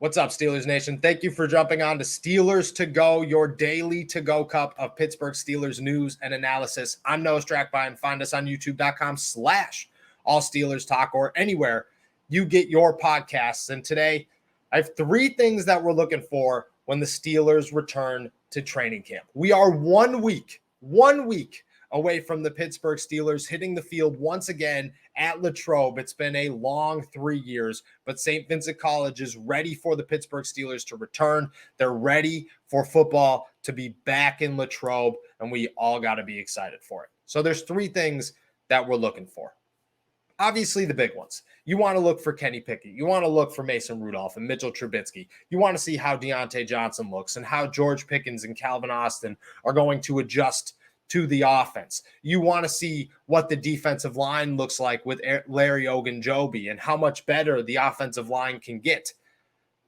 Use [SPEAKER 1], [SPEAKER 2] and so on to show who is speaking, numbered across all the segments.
[SPEAKER 1] What's up, Steelers Nation? Thank you for jumping on to Steelers to Go, your daily to-go cup of Pittsburgh Steelers news and analysis. I'm Noah Strackbein. Find us on youtube.com/All Steelers Talk or anywhere you get your podcasts. And today, I have three things that we're looking for when the Steelers return to training camp. We are 1 week away from the Pittsburgh Steelers hitting the field once again at Latrobe. It's been a long 3 years, but St. Vincent College is ready for the Pittsburgh Steelers to return. They're ready for football to be back in Latrobe, and we all got to be excited for it. So there's three things that we're looking for. Obviously, the big ones. You want to look for Kenny Pickett. You want to look for Mason Rudolph and Mitchell Trubisky. You want to see how Deontay Johnson looks and how George Pickens and Calvin Austin are going to adjust to the offense. You want to see what the defensive line looks like with Larry Ogunjobi and how much better the offensive line can get.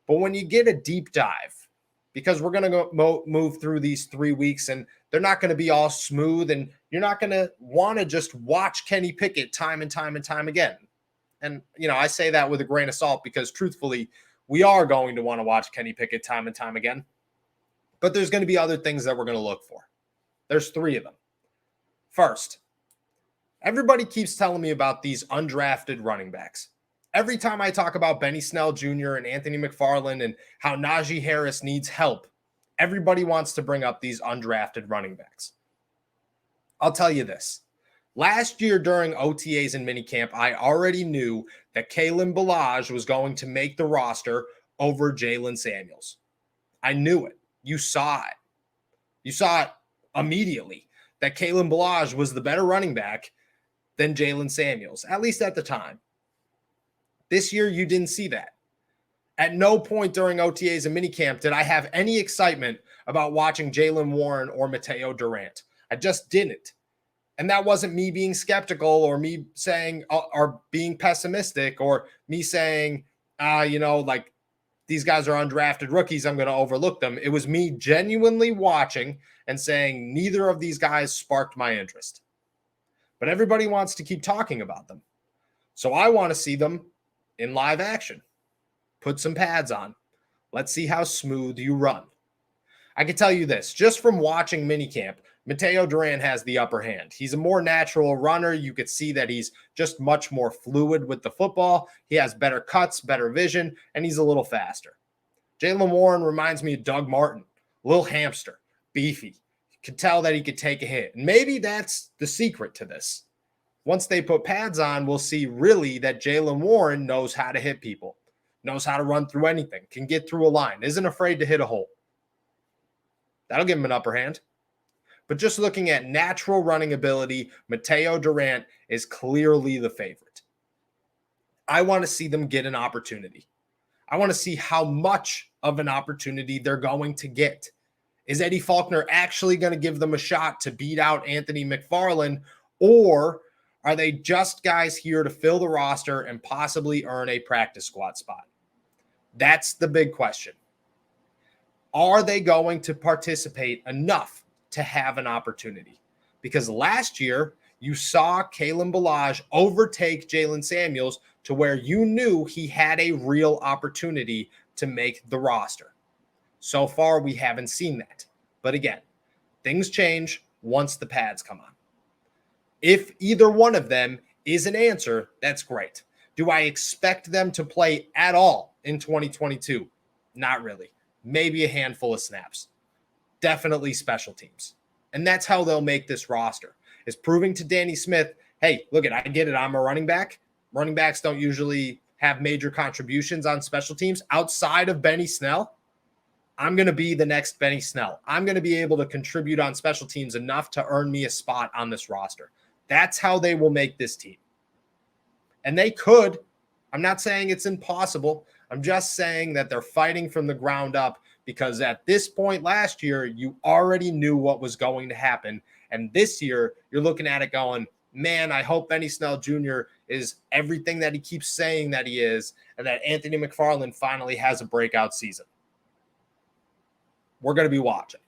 [SPEAKER 1] But when you get a deep dive, because we're going to move through these 3 weeks and they're not going to be all smooth, and you're not going to want to just watch Kenny Pickett time and time and time again. And, I say that with a grain of salt because truthfully, we are going to want to watch Kenny Pickett time and time again. But there's going to be other things that we're going to look for. There's three of them. First, everybody keeps telling me about these undrafted running backs. Every time I talk about Benny Snell Jr. and Anthony McFarland and how Najee Harris needs help, everybody wants to bring up these undrafted running backs. I'll tell you this. Last year during OTAs and minicamp, I already knew that Kalen Ballage was going to make the roster over Jalen Samuels. I knew it. You saw it. You saw it immediately that Kalen Ballage was the better running back than Jalen Samuels, at least at the time. This year, you didn't see that. At no point during OTAs and minicamp did I have any excitement about watching Jalen Warren or Mateo Durant. I just didn't. And that wasn't me being skeptical or me saying or being pessimistic or me saying, these guys are undrafted rookies, I'm going to overlook them. It was me genuinely watching and saying neither of these guys sparked my interest. But everybody wants to keep talking about them. So I want to see them in live action. Put some pads on. Let's see how smooth you run. I can tell you this, just from watching minicamp, Mateo Durant has the upper hand. He's a more natural runner. You could see that he's just much more fluid with the football. He has better cuts, better vision, and he's a little faster. Jalen Warren reminds me of Doug Martin, little hamster, beefy. You could tell that he could take a hit. And maybe that's the secret to this. Once they put pads on, we'll see really that Jalen Warren knows how to hit people, knows how to run through anything, can get through a line, isn't afraid to hit a hole. That'll give him an upper hand. But just looking at natural running ability, Mateo Durant is clearly the favorite. I want to see them get an opportunity. I want to see how much of an opportunity they're going to get. Is Eddie Faulkner actually going to give them a shot to beat out Anthony McFarland, or are they just guys here to fill the roster and possibly earn a practice squad spot? That's the big question. Are they going to participate enough to have an opportunity? Because last year, you saw Kalen Ballage overtake Jalen Samuels to where you knew he had a real opportunity to make the roster. So far, we haven't seen that. But again, things change once the pads come on. If either one of them is an answer, that's great. Do I expect them to play at all in 2022? Not really. Maybe a handful of snaps. Definitely special teams. And that's how they'll make this roster, is proving to Danny Smith, hey, look, I get it. I'm a running back. Running backs don't usually have major contributions on special teams outside of Benny Snell. I'm going to be the next Benny Snell. I'm going to be able to contribute on special teams enough to earn me a spot on this roster. That's how they will make this team. And they could. I'm not saying it's impossible. I'm just saying that they're fighting from the ground up, because at this point last year, you already knew what was going to happen. And this year, you're looking at it going, man, I hope Benny Snell Jr. is everything that he keeps saying that he is, and that Anthony McFarland finally has a breakout season. We're going to be watching.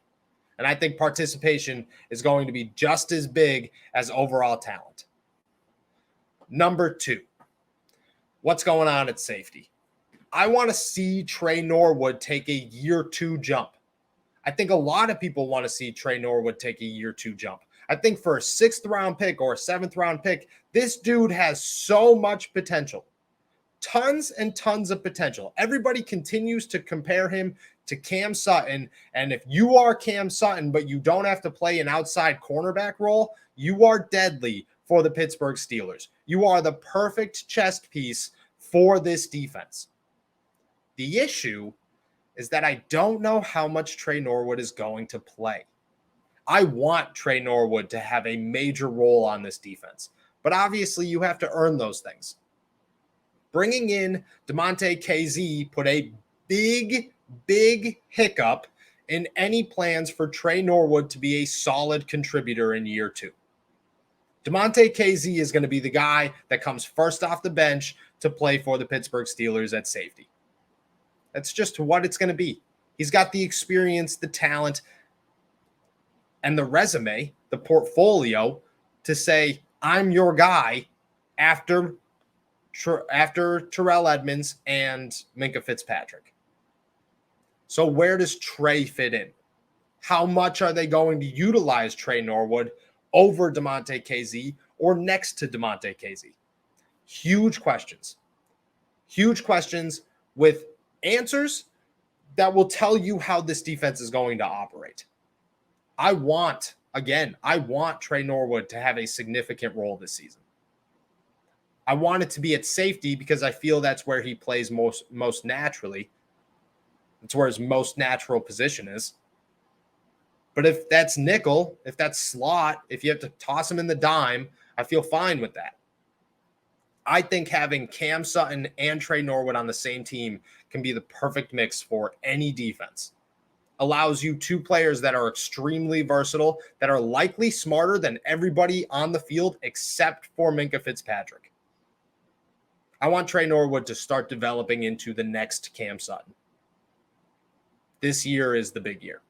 [SPEAKER 1] And I think participation is going to be just as big as overall talent. Number 2, what's going on at safety? I want to see Trey Norwood take a year 2 jump. I think a lot of people want to see Trey Norwood take a year 2 jump. I think for a 6th round pick or a 7th round pick, this dude has so much potential. Tons and tons of potential. Everybody continues to compare him to Cam Sutton. And if you are Cam Sutton, but you don't have to play an outside cornerback role, you are deadly for the Pittsburgh Steelers. You are the perfect chess piece for this defense. The issue is that I don't know how much Trey Norwood is going to play. I want Trey Norwood to have a major role on this defense, but obviously you have to earn those things. Bringing in Damontae KZ put a big hiccup in any plans for Trey Norwood to be a solid contributor in year 2. Damontae KZ is going to be the guy that comes first off the bench to play for the Pittsburgh Steelers at safety. That's just what it's going to be. He's got the experience, the talent, and the resume, the portfolio to say, I'm your guy after Terrell Edmunds and Minkah Fitzpatrick. So where does Trey fit in? How much are they going to utilize Trey Norwood over Damontae KZ or next to Damontae KZ? Huge questions. Huge questions with answers that will tell you how this defense is going to operate. I want Trey Norwood to have a significant role this season. I want it to be at safety because I feel that's where he plays most naturally. It's where his most natural position is. But if that's nickel, if that's slot, if you have to toss him in the dime, I feel fine with that. I think having Cam Sutton and Trey Norwood on the same team can be the perfect mix for any defense. Allows you 2 players that are extremely versatile, that are likely smarter than everybody on the field except for Minkah Fitzpatrick. I want Trey Norwood to start developing into the next Cam Sutton. This year is the big year,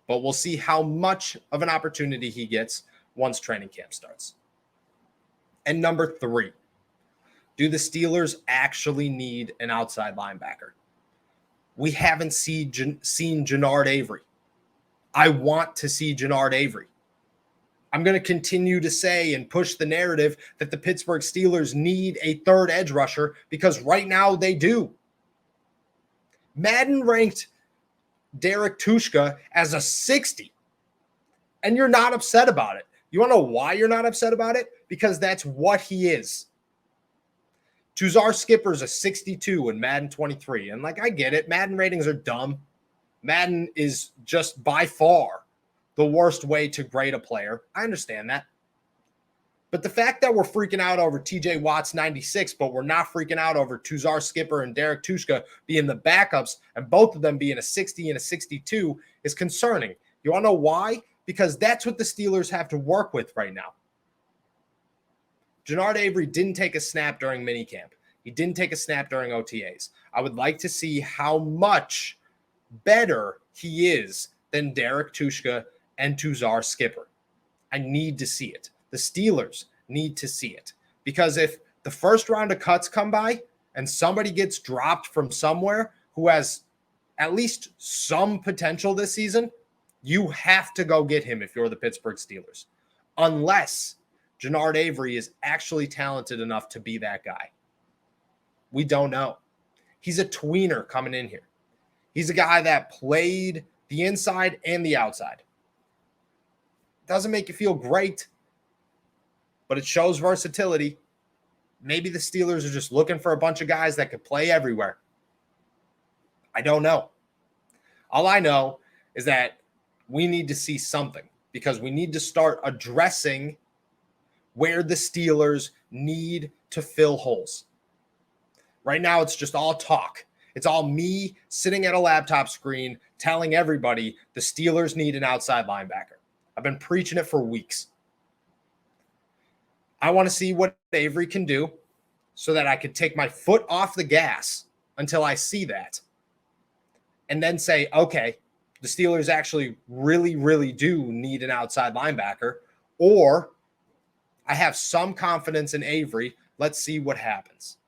[SPEAKER 1] but we'll see how much of an opportunity he gets once training camp starts. And number 3, do the Steelers actually need an outside linebacker? We haven't seen Janard Avery. I want to see Janard Avery. I'm going to continue to say and push the narrative that the Pittsburgh Steelers need a 3rd edge rusher because right now they do. Madden ranked Derek Tushka as a 60, and you're not upset about it. You want to know why you're not upset about it? Because that's what he is. Tuzar Skipper's a 62 in Madden 23. And I get it. Madden ratings are dumb. Madden is just by far the worst way to grade a player. I understand that. But the fact that we're freaking out over TJ Watt's 96, but we're not freaking out over Tuzar Skipper and Derek Tushka being the backups and both of them being a 60 and a 62 is concerning. You want to know why? Because that's what the Steelers have to work with right now. Janard Avery didn't take a snap during minicamp. He didn't take a snap during OTAs. I would like to see how much better he is than Derek Tushka and Tuzar Skipper. I need to see it. The Steelers need to see it. Because if the first round of cuts come by and somebody gets dropped from somewhere who has at least some potential this season, you have to go get him if you're the Pittsburgh Steelers. Unless Janard Avery is actually talented enough to be that guy. We don't know. He's a tweener coming in here. He's a guy that played the inside and the outside. Doesn't make you feel great, but it shows versatility. Maybe the Steelers are just looking for a bunch of guys that could play everywhere. I don't know. All I know is that we need to see something because we need to start addressing where the Steelers need to fill holes. Right now, it's just all talk. It's all me sitting at a laptop screen telling everybody the Steelers need an outside linebacker. I've been preaching it for weeks. I want to see what Avery can do so that I could take my foot off the gas until I see that. And then say, okay, the Steelers actually really do need an outside linebacker. Or I have some confidence in Avery. Let's see what happens.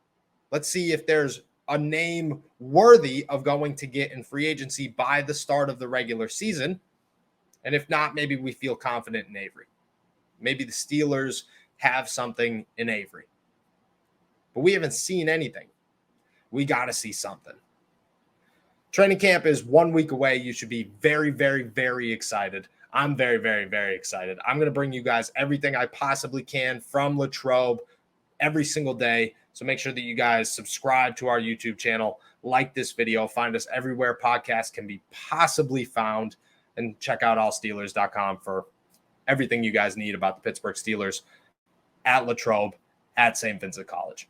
[SPEAKER 1] Let's see if there's a name worthy of going to get in free agency by the start of the regular season. And if not, maybe we feel confident in Avery. Maybe the Steelers have something in Avery. But we haven't seen anything. We got to see something. Training camp is 1 week away. You should be very, very, very excited. I'm very, very, very excited. I'm going to bring you guys everything I possibly can from Latrobe every single day. So make sure that you guys subscribe to our YouTube channel, like this video, find us everywhere podcasts can be possibly found, and check out allsteelers.com for everything you guys need about the Pittsburgh Steelers at Latrobe at St. Vincent College.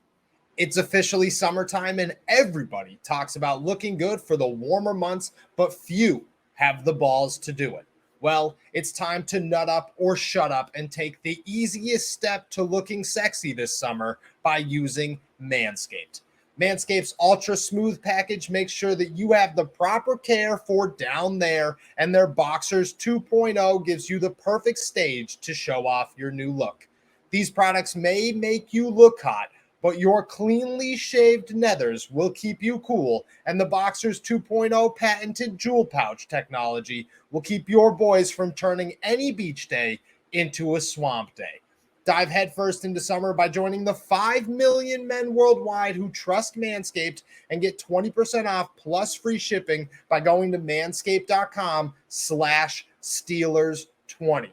[SPEAKER 1] It's officially summertime, and everybody talks about looking good for the warmer months, but few have the balls to do it. Well, it's time to nut up or shut up and take the easiest step to looking sexy this summer by using Manscaped. Manscaped's Ultra Smooth package makes sure that you have the proper care for down there, and their Boxers 2.0 gives you the perfect stage to show off your new look. These products may make you look hot, but your cleanly shaved nethers will keep you cool, and the Boxers 2.0 patented jewel pouch technology will keep your boys from turning any beach day into a swamp day. Dive headfirst into summer by joining the 5 million men worldwide who trust Manscaped and get 20% off plus free shipping by going to manscaped.com/Steelers20.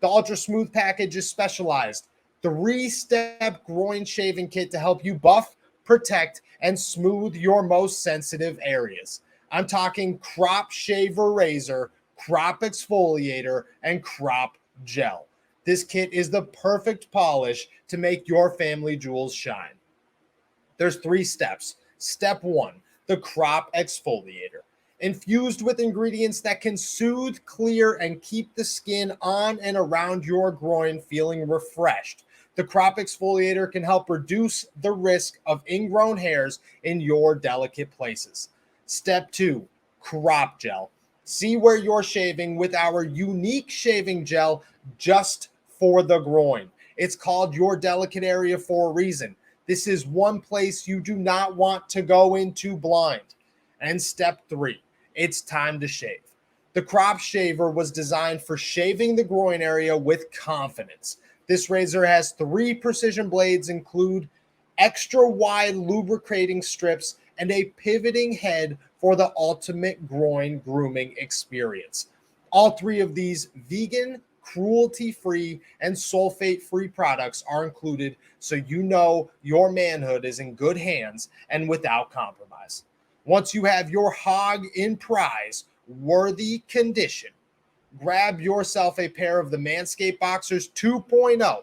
[SPEAKER 1] The Ultra Smooth package is specialized 3-step groin shaving kit to help you buff, protect, and smooth your most sensitive areas. I'm talking crop shaver razor, crop exfoliator, and crop gel. This kit is the perfect polish to make your family jewels shine. There's 3 steps. Step 1, the crop exfoliator. Infused with ingredients that can soothe, clear, and keep the skin on and around your groin feeling refreshed. The crop exfoliator can help reduce the risk of ingrown hairs in your delicate places. Step 2, crop gel. See where you're shaving with our unique shaving gel just for the groin. It's called your delicate area for a reason. This is one place you do not want to go into blind. And step 3, it's time to shave. The crop shaver was designed for shaving the groin area with confidence. This razor has 3 precision blades, include extra wide lubricating strips and a pivoting head for the ultimate groin grooming experience. All 3 of these vegan, cruelty-free, and sulfate-free products are included, so you know your manhood is in good hands and without compromise. Once you have your hog in prize-worthy condition, grab yourself a pair of the Manscaped Boxers 2.0.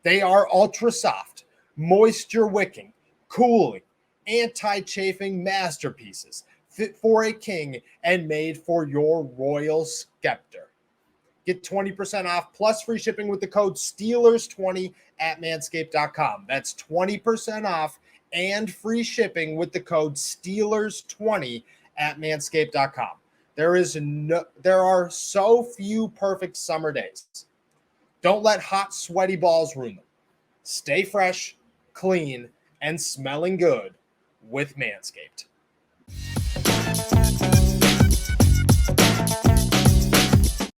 [SPEAKER 1] They are ultra soft, moisture wicking, cooling, anti-chafing masterpieces, fit for a king and made for your royal scepter. Get 20% off plus free shipping with the code STEELERS20 at manscaped.com. That's 20% off and free shipping with the code STEELERS20 at manscaped.com. There are so few perfect summer days. Don't let hot, sweaty balls ruin them. Stay fresh, clean, and smelling good with Manscaped.